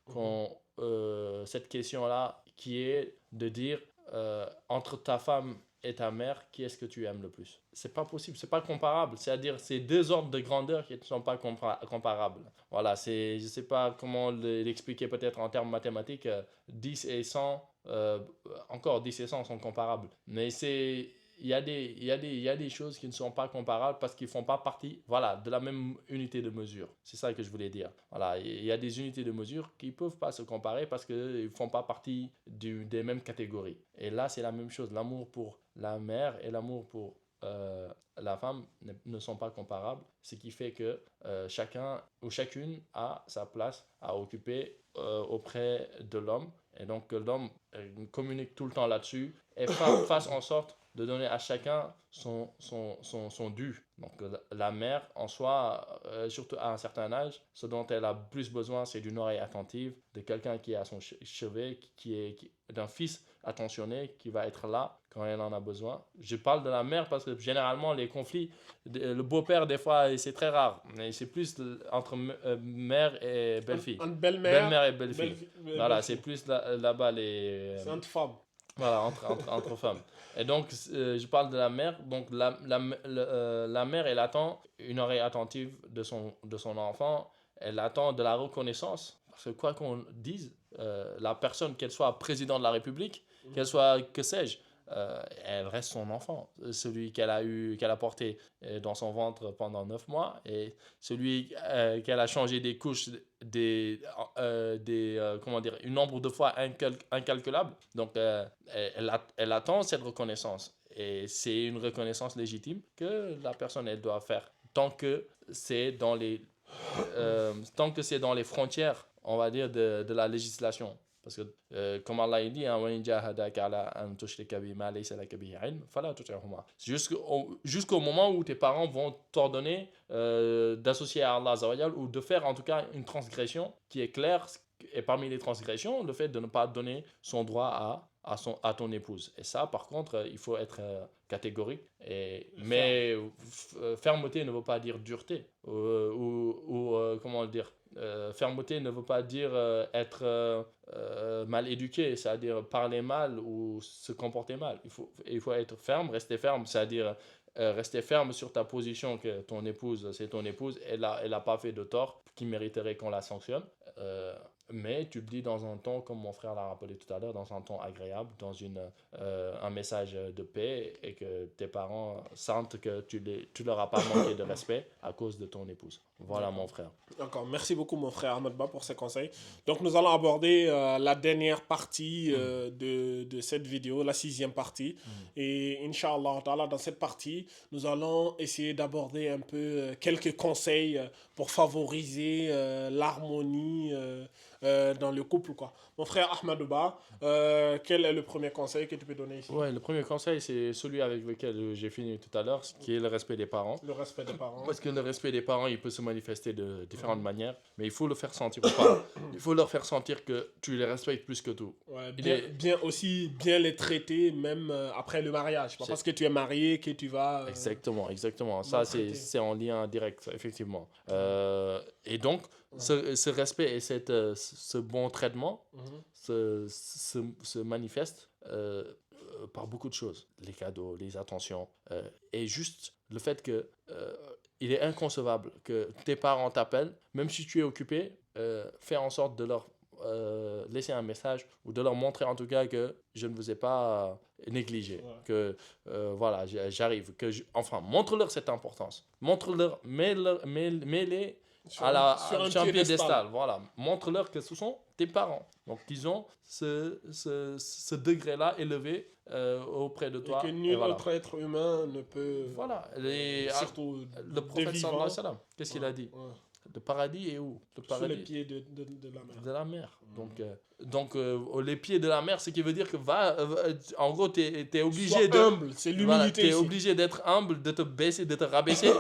B: cette question-là qui est de dire entre ta femme et ta mère, qui est-ce que tu aimes le plus? C'est pas possible, c'est pas comparable. C'est-à-dire, c'est deux ordres de grandeur qui ne sont pas comparables. Voilà, je sais pas comment l'expliquer peut-être en termes mathématiques. 10 et 100, encore 10 et 100 sont comparables. Mais il y a des choses qui ne sont pas comparables parce qu'ils ne font pas partie, voilà, de la même unité de mesure. C'est ça que je voulais dire. Voilà, il y a des unités de mesure qui ne peuvent pas se comparer parce qu'ils ne font pas partie des mêmes catégories. Et là, c'est la même chose. L'amour pour la mère et l'amour pour la femme ne sont pas comparables, ce qui fait que chacun ou chacune a sa place à occuper auprès de l'homme, et donc que l'homme communique tout le temps là-dessus et fasse en sorte de donner à chacun son dû. Donc la mère en soi, surtout à un certain âge, ce dont elle a plus besoin, c'est d'une oreille attentive, de quelqu'un qui est à son chevet, d'un fils attentionné qui va être là quand elle en a besoin. Je parle de la mère parce que généralement les conflits, le beau-père des fois c'est très rare, mais c'est plus entre mère et belle-fille.
A: Entre belle-mère
B: et belle-fille. Voilà, c'est plus là-bas les...
A: c'est entre femmes.
B: Voilà, entre femmes. Et donc, je parle de la mère. Donc, la mère, elle attend une oreille attentive de son enfant. Elle attend de la reconnaissance. Parce que quoi qu'on dise, la personne, qu'elle soit président de la République, qu'elle soit, que sais-je, elle reste son enfant. Celui qu'elle a porté dans son ventre pendant 9 mois et celui qu'elle a changé des couches comment dire, une nombre de fois incalculable. Donc, elle attend cette reconnaissance. Et c'est une reconnaissance légitime que la personne, elle doit faire. Tant que c'est dans les frontières, on va dire, de la législation. Parce que, comme Allah dit, jusqu'au moment où tes parents vont t'ordonner d'associer à Allah Azawajal, ou de faire en tout cas une transgression qui est claire. Et parmi les transgressions, le fait de ne pas donner son droit à ton épouse. Et ça, par contre, il faut être catégorique. Mais fermeté ne veut pas dire dureté. Comment le dire, fermeté ne veut pas dire être mal éduqué, c'est-à-dire parler mal ou se comporter mal. Il faut être ferme, rester ferme, c'est-à-dire rester ferme sur ta position que ton épouse, c'est ton épouse, elle a pas fait de tort qui mériterait qu'on la sanctionne. Mais tu le dis dans un ton, comme mon frère l'a rappelé tout à l'heure, dans un ton agréable, dans un message de paix, et que tes parents sentent que tu leur as pas manqué de respect à cause de ton épouse. Voilà, mon frère.
A: D'accord, merci beaucoup mon frère Ahmed Ba pour ces conseils. Donc nous allons aborder la dernière partie de cette vidéo, la 6e partie. Et Inch'Allah, dans cette partie, nous allons essayer d'aborder un peu quelques conseils pour favoriser l'harmonie dans le couple, quoi. Mon frère Ahmadouba, quel est le premier conseil que tu peux donner ici?
B: Ouais, le premier conseil, c'est celui avec lequel j'ai fini tout à l'heure, qui est le respect des parents.
A: Le respect des parents.
B: Parce que le respect des parents, il peut se manifester de différentes manières, mais il faut le faire sentir aux parents. Il faut leur faire sentir que tu les respectes plus que tout.
A: Ouais, bien les traiter, même après le mariage. Pas parce que tu es marié que tu vas...
B: Exactement. Ça, c'est en lien direct, effectivement. Et donc, ce respect et ce bon traitement se manifeste par beaucoup de choses. Les cadeaux, les attentions. Et juste le fait que il est inconcevable que tes parents t'appellent, même si tu es occupé, fais en sorte de leur laisser un message ou de leur montrer en tout cas que je ne vous ai pas négligé, que voilà, j'arrive, enfin, montre-leur cette importance, montre-leur, mets-les sur un piédestal, voilà, montre-leur que ce sont tes parents, donc ils ont ce degré-là élevé auprès de toi.
A: Et que nul autre être humain ne peut...
B: Voilà,
A: surtout
B: le prophète sallallahu alayhi wa sallam, qu'est-ce qu'il a dit? Le paradis est où? Le paradis,
A: sous les pieds de la mer.
B: De la mer. Donc les pieds de la mer, ce qui veut dire que en gros, t'es obligé
A: Sois humble, c'est l'humilité.
B: Voilà, t'es obligé d'être humble, de te baisser, de te rabaisser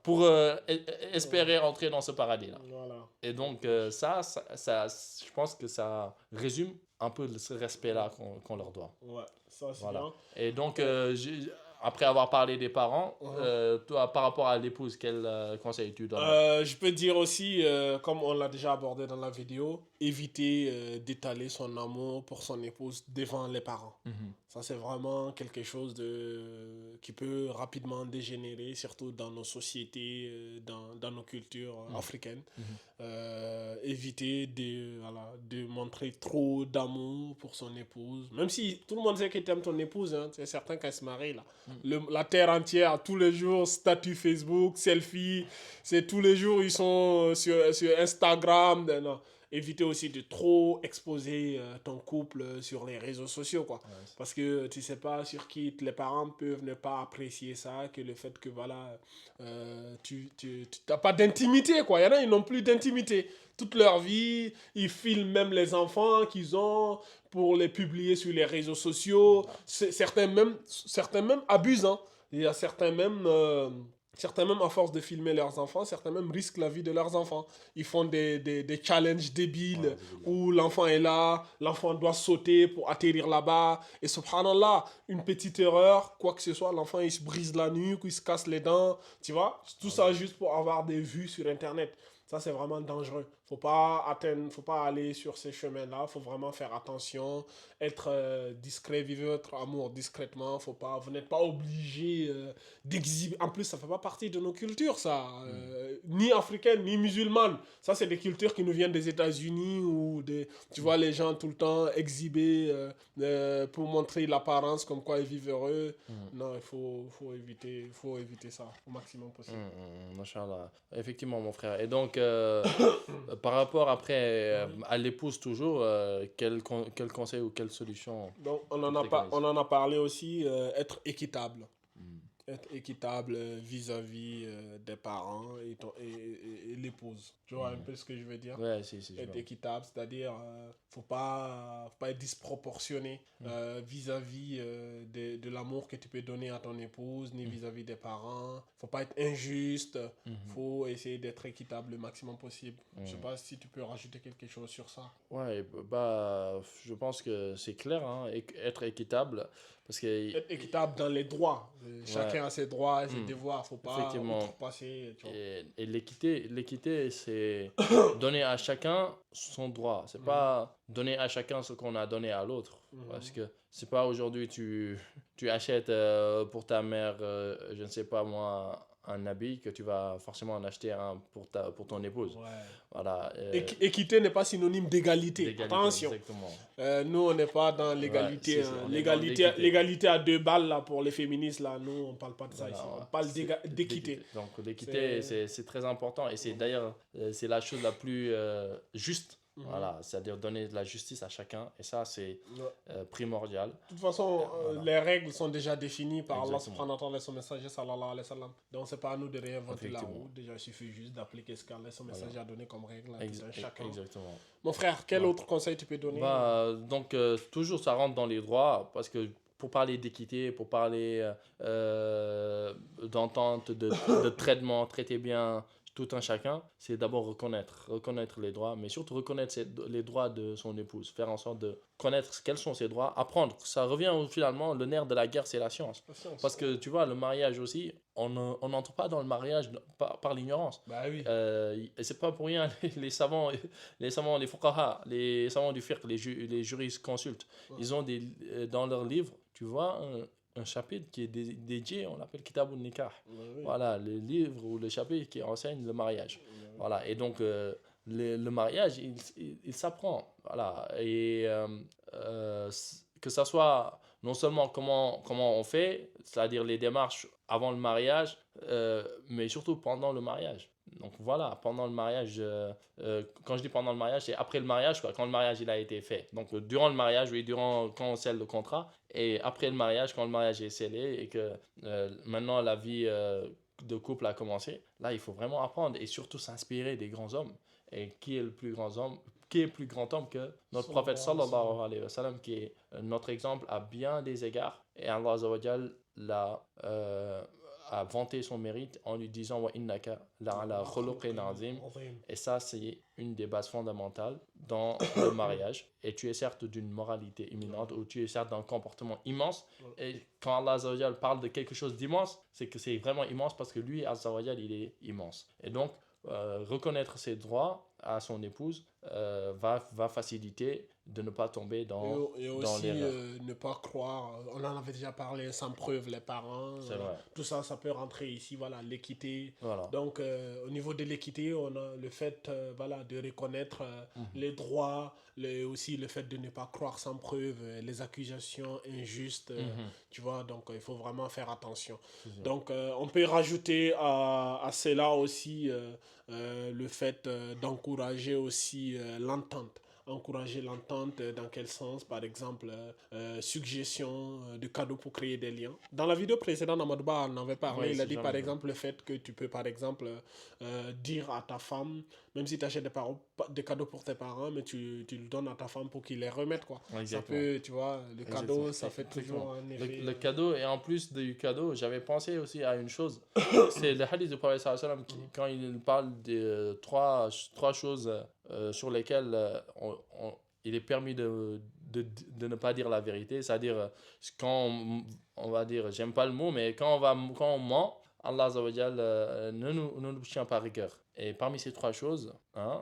B: pour espérer entrer dans ce paradis-là.
A: Voilà.
B: Et donc ça, je pense que ça résume un peu ce respect-là qu'on leur doit.
A: Ouais, ça c'est bien.
B: Et donc, après avoir parlé des parents, toi, par rapport à l'épouse, quel conseil tu donnes?
A: Je peux dire aussi, comme on l'a déjà abordé dans la vidéo, éviter d'étaler son amour pour son épouse devant les parents. Ça, c'est vraiment quelque chose qui peut rapidement dégénérer, surtout dans nos sociétés, dans nos cultures africaines. Éviter de montrer trop d'amour pour son épouse. Même si tout le monde sait que tu aimes ton épouse, hein, c'est certain qu'elle se marie là. La terre entière, tous les jours, statut Facebook, selfie, c'est tous les jours ils sont sur Instagram. Non. Éviter aussi de trop exposer ton couple sur les réseaux sociaux, quoi. Ouais, parce que tu sais pas sur qui les parents peuvent ne pas apprécier ça, que le fait que voilà, tu n'as pas d'intimité, quoi. Il y en a, ils n'ont plus d'intimité. Toute leur vie, ils filment même les enfants qu'ils ont pour les publier sur les réseaux sociaux. Certains même abusent, hein. Il y a certains même, à force de filmer leurs enfants, certains même risquent la vie de leurs enfants. Ils font des challenges débiles où l'enfant est là, l'enfant doit sauter pour atterrir là-bas. Et subhanallah, une petite erreur, quoi que ce soit, l'enfant il se brise la nuque, il se casse les dents. Tu vois, tout ça juste pour avoir des vues sur Internet. Ça, c'est vraiment dangereux. Faut pas aller sur ces chemins-là. Faut vraiment faire attention, être discret, vivre votre amour discrètement. Vous n'êtes pas obligé d'exhiber. En plus, ça fait pas partie de nos cultures, ça. Ni africaines, ni musulmanes. Ça, c'est des cultures qui nous viennent des États-Unis où tu vois les gens tout le temps exhiber pour montrer l'apparence comme quoi ils vivent heureux. Non, il faut éviter ça au maximum possible.
B: Machallah. Effectivement, mon frère. Et donc, par rapport après à l'épouse toujours, quel conseil ou quelle solution?
A: Donc, on en a parlé aussi, être équitable. Être équitable vis-à-vis des parents et l'épouse. Tu vois un peu ce que je veux dire?
B: Ouais, si,
A: être équitable, c'est-à-dire faut pas être disproportionné vis-à-vis de l'amour que tu peux donner à ton épouse, ni vis-à-vis des parents. Faut pas être injuste. Faut essayer d'être équitable le maximum possible. Je sais pas si tu peux rajouter quelque chose sur ça.
B: Ouais, je pense que c'est clair, hein, être équitable.
A: Être équitable dans les droits. Chacun a ses droits et ses devoirs. Faut pas outrepasser.
B: Et l'équité, c'est donner à chacun son droit. C'est pas donner à chacun ce qu'on a donné à l'autre. Parce que c'est pas aujourd'hui tu achètes pour ta mère, je ne sais pas moi, un habit que tu vas forcément en acheter un pour ton épouse.
A: Ouais.
B: Voilà.
A: Équité n'est pas synonyme d'égalité. Attention. Nous, on n'est pas dans l'égalité. Ouais, l'égalité à 2 balles là, pour les féministes. Là. Nous, on ne parle pas de ça ici. On parle d'équité.
B: Donc l'équité, c'est très important. Et c'est d'ailleurs c'est la chose la plus juste Voilà, c'est-à-dire donner de la justice à chacun. Et ça, c'est primordial.
A: De toute façon, les règles sont déjà définies par Allah
B: Exactement.
A: subhanahu wa ta'ala et son messager sallallahu alayhi wa sallam. Donc, c'est pas à nous de réinventer la
B: Effectivement.
A: roue. Déjà, il suffit juste d'appliquer ce qu'Allah et son messager a donné comme règle à tout un chacun.
B: Exactement.
A: Mon frère, quel autre conseil tu peux donner?
B: Donc, toujours, ça rentre dans les droits parce que pour parler d'équité, pour parler d'entente, de traitement, traiter bien tout un chacun, c'est d'abord reconnaître les droits, mais surtout reconnaître les droits de son épouse, faire en sorte de connaître quels sont ses droits, apprendre. Ça revient finalement, le nerf de la guerre, c'est la science. Parce que tu vois, le mariage aussi, on n'entre pas dans le mariage par l'ignorance.
A: Bah oui.
B: Et c'est pas pour rien, les savants, les fuqaha, les savants du fiqh, les jurisconsultes, ils ont dans leurs livres, tu vois, un chapitre qui est dédié, on l'appelle Kitab al-Nikah.
A: Oui.
B: Voilà, le livre ou le chapitre qui enseigne le mariage. Voilà, et donc le mariage, il s'apprend. Voilà, et que ça soit non seulement comment on fait, c'est-à-dire les démarches avant le mariage, mais surtout pendant le mariage. Donc voilà, pendant le mariage, quand je dis pendant le mariage, c'est après le mariage, quoi, quand le mariage il a été fait. Donc durant le mariage, oui, quand on scelle le contrat, et après le mariage, quand le mariage est scellé et que maintenant la vie de couple a commencé, là il faut vraiment apprendre et surtout s'inspirer des grands hommes. Et qui est le plus grand homme que notre prophète sallallahu alayhi wa sallam, qui est notre exemple à bien des égards. Et Allah Azza wa Jal a vanté son mérite en lui disant wa innaka la'ala khuluqin azim. Et ça, c'est une des bases fondamentales dans le mariage. Et tu es certes d'une moralité imminente, ou tu es certes d'un comportement immense. Et quand Allah Azza wa Jal parle de quelque chose d'immense, c'est que c'est vraiment immense parce que lui, Azza wa Jal, il est immense. Et donc, reconnaître ses droits à son épouse va faciliter de ne pas tomber dans
A: et aussi
B: l'erreur.
A: Ne pas croire, on en avait déjà parlé, sans preuve les parents, tout ça, ça peut rentrer ici, voilà, l'équité.
B: Voilà.
A: Donc au niveau de l'équité, on a le fait voilà, de reconnaître les droits, aussi le fait de ne pas croire sans preuve, les accusations injustes, tu vois, donc il faut vraiment faire attention. Donc on peut rajouter à cela aussi le fait d'encourager aussi l'entente. Encourager l'entente, dans quel sens? Par exemple, suggestion de cadeaux pour créer des liens. Dans la vidéo précédente, Amadouba en avait parlé.
B: Oui,
A: il a dit par exemple le fait que tu peux par exemple dire à ta femme, même si tu achètes des cadeaux pour tes parents, mais tu le donnes à ta femme pour qu'il les remette, quoi. Ça peut, tu vois, le cadeau, ça fait toujours un effet.
B: Le cadeau, et en plus du cadeau, j'avais pensé aussi à une chose. C'est le hadith du prophète sallallahu alayhi wa sallam quand il parle de trois choses sur lesquelles il est permis de ne pas dire la vérité. C'est-à-dire, quand on va dire, j'aime pas le mot, mais quand on ment, Allah Azza wa Jal ne nous tient pas rigueur. Et parmi ces trois choses,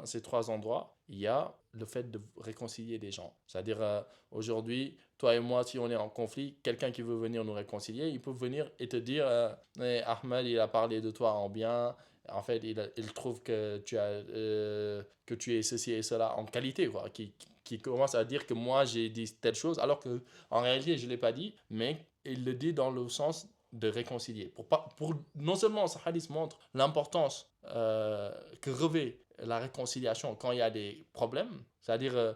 B: ces trois endroits, il y a le fait de réconcilier des gens. C'est-à-dire, aujourd'hui, toi et moi, si on est en conflit, quelqu'un qui veut venir nous réconcilier, il peut venir et te dire Ahmed, il a parlé de toi en bien. En fait, il trouve que tu es ceci et cela en qualité, quoi. Qui commence à dire que moi, j'ai dit telle chose, alors qu'en réalité, je ne l'ai pas dit, mais il le dit dans le sens de réconcilier. Pour non seulement ce hadith montre l'importance que revêt la réconciliation quand il y a des problèmes, c'est-à-dire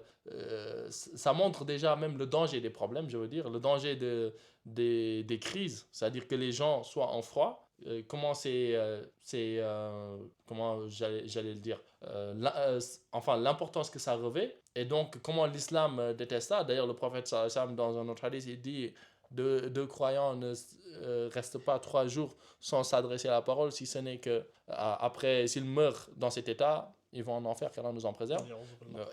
B: ça montre déjà même le danger des problèmes, je veux dire, le danger des crises, c'est-à-dire que les gens soient en froid. Comment comment j'allais le dire, enfin l'importance que ça revêt, et donc comment l'islam déteste ça. D'ailleurs le prophète sallallahu alayhi wa sallam dans un autre hadith il dit deux croyants ne restent pas 3 jours sans s'adresser à la parole, si ce n'est que après s'ils meurent dans cet état ils vont en enfer, qu'Allah nous en préserve.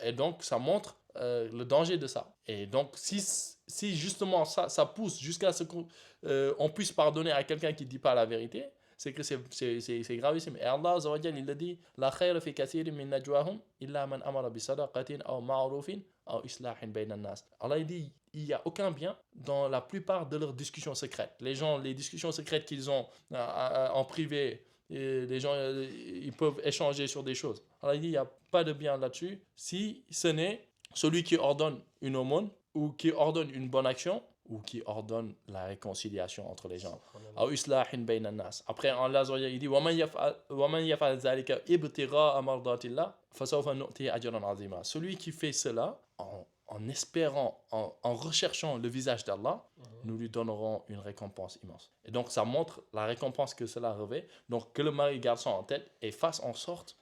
B: Et donc ça montre le danger de ça. Et donc si justement ça pousse jusqu'à ce qu'on puisse pardonner à quelqu'un qui ne dit pas la vérité, c'est que c'est gravissime. Et Allah Azza wa Jal, il a dit la khayra fi kathirin min najwahum illa man amara bi sadaqatin aw ma'rufin aw islahin bayna an-nas. Allah il dit il n'y a aucun bien dans la plupart de leurs discussions secrètes. Les discussions secrètes qu'ils ont en privé, et les gens ils peuvent échanger sur des choses. Allah il dit il n'y a pas de bien là-dessus si ce n'est celui qui ordonne une aumône ou qui ordonne une bonne action ou qui ordonne la réconciliation entre les gens. أو إصلاح بين الناس. Après, Allah il dit ومن يفعل ذلك ابتغاء مرضات الله فسوف نؤتيه أجرا عظيما. Celui qui fait cela en espérant, en recherchant le visage d'Allah, nous lui donnerons une récompense immense. Et donc, ça montre la récompense que cela revêt. Donc, que le mari garde ça en tête et fasse en sorte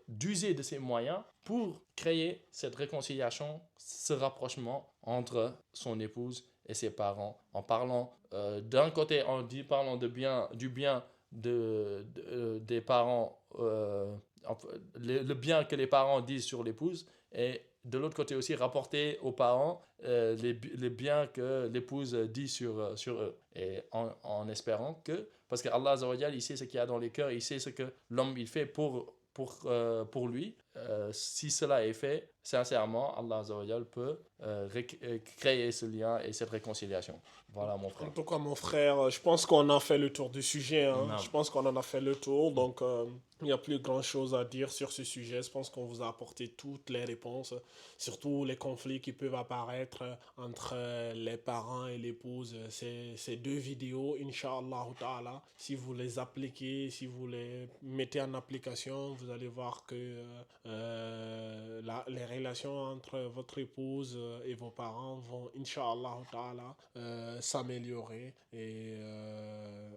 B: d'user de ses moyens pour créer cette réconciliation, ce rapprochement entre son épouse et ses parents, en parlant d'un côté, parlant du bien des parents, le bien que les parents disent sur l'épouse, et de l'autre côté aussi rapporter aux parents les biens que l'épouse dit sur eux, et en espérant que, parce que Allah Azza wa Jal, il sait ce qu'il y a dans les cœurs, il sait ce que l'homme il fait pour lui. Si cela est fait sincèrement, Allah Azza wa Jal peut créer ce lien et cette réconciliation. Voilà, mon frère.
A: En tout cas, mon frère, je pense qu'on a fait le tour du sujet. Je pense qu'on en a fait le tour. Donc, il n'y a plus grand-chose à dire sur ce sujet. Je pense qu'on vous a apporté toutes les réponses, surtout les conflits qui peuvent apparaître entre les parents et l'épouse. Ces deux vidéos, Inch'Allah ta'ala, si vous les appliquez, si vous les mettez en application, vous allez voir que les relations entre votre épouse et vos parents vont, Inch'Allah ta'ala, s'améliorer. Et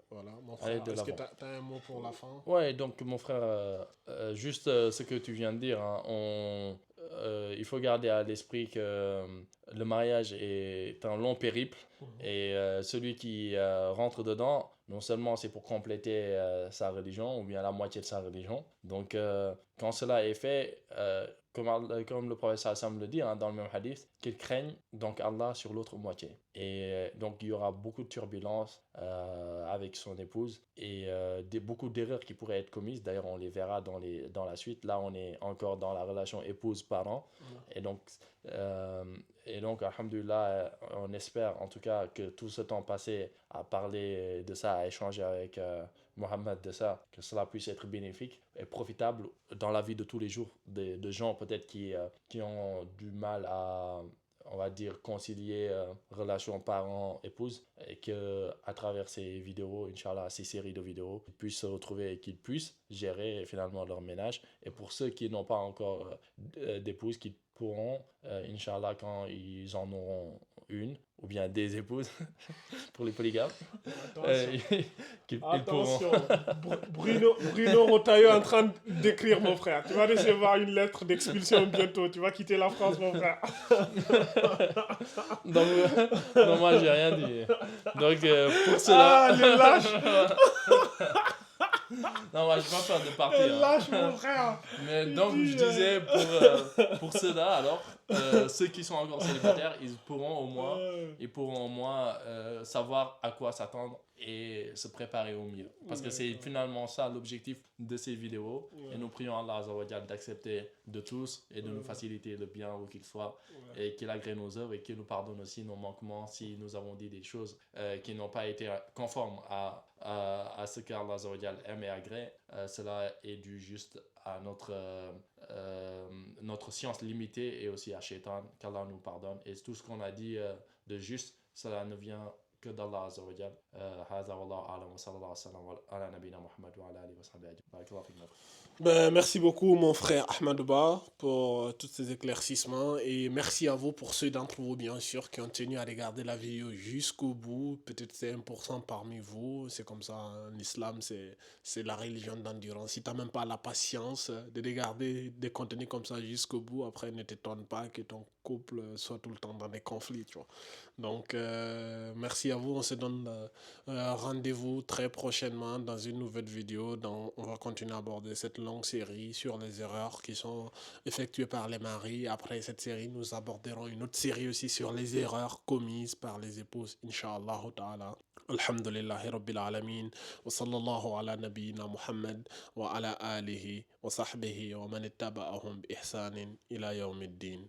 A: voilà, mon frère, est-ce que tu as un mot pour la fin?
B: Ouais, donc mon frère, juste ce que tu viens de dire, il faut garder à l'esprit que le mariage est un long périple, et celui qui rentre dedans, non seulement c'est pour compléter sa religion, ou bien la moitié de sa religion. Donc quand cela est fait, comme le prophète sallam le dit dans le même hadith, qu'il craigne donc Allah sur l'autre moitié. Et donc il y aura beaucoup de turbulences avec son épouse, et beaucoup d'erreurs qui pourraient être commises. D'ailleurs, on les verra dans la suite. Là, on est encore dans la relation épouse-parent. Et donc, alhamdoulilah, on espère en tout cas que tout ce temps passé à parler de ça, à échanger avec Mohamed de ça, que cela puisse être bénéfique et profitable dans la vie de tous les jours de gens peut-être qui ont du mal à, on va dire, concilier relation parents-épouse, et qu'à travers ces vidéos, Inch'Allah, ces séries de vidéos, ils puissent se retrouver et qu'ils puissent gérer finalement leur ménage. Et pour ceux qui n'ont pas encore d'épouse, qu'ils pourront, Inch'Allah, quand ils en auront une, ou bien des épouses, pour les polygames,
A: Attention, Bruno Rotaillot est en train d'écrire, mon frère. Tu vas recevoir une lettre d'expulsion bientôt. Tu vas quitter la France, mon frère.
B: Donc, non, moi, j'ai rien dit. Donc, pour cela...
A: Ah, les lâches.
B: Non, moi, j'ai pas peur de partir.
A: Les lâches, mon frère.
B: Mais donc, je disais, pour cela, alors, ceux qui sont encore célibataires, ils pourront au moins savoir à quoi s'attendre et se préparer au mieux. Parce que c'est finalement ça l'objectif de ces vidéos. Et nous prions Allah Azza wa Jal d'accepter de tous et de nous faciliter le bien où qu'il soit, et qu'il agrée nos œuvres et qu'il nous pardonne aussi nos manquements si nous avons dit des choses qui n'ont pas été conformes à ce qu'Allah Azza wa Jal aime et agrée. Cela est dû juste à notre science limitée, et aussi à Shaitan, qu'Allah nous pardonne. Et tout ce qu'on a dit de juste, cela ne vient que d'Allah Azza wa Jal. Hadha wallahu a'lam wa sallallahu alayhi wa sallam ala nabina Muhammad wa ala alihi wa sahbihi ajma'in. Barakallahu fikum.
A: Merci beaucoup, mon frère Ahmadouba, pour tous ces éclaircissements, et merci à vous pour ceux d'entre vous, bien sûr, qui ont tenu à regarder la vidéo jusqu'au bout. Peut-être c'est 1% parmi vous, c'est comme ça, l'islam, c'est la religion d'endurance. Si tu n'as même pas la patience de regarder des contenus comme ça jusqu'au bout, après ne t'étonne pas que ton couple soit tout le temps dans des conflits, tu vois. Donc, merci à vous, on se donne rendez-vous très prochainement dans une nouvelle vidéo. On va continuer à aborder cette longue série sur les erreurs qui sont effectuées par les maris. Après cette série, nous aborderons une autre série aussi sur les erreurs commises par les épouses, Inch'Allah ta'ala. Alhamdulillahi Rabbil Alamin, wa sallallahu ala nabiyyina Muhammad wa ala alihi wa sahbihi wa man ittaba'ahum bi ihsanin ila yawmiddin.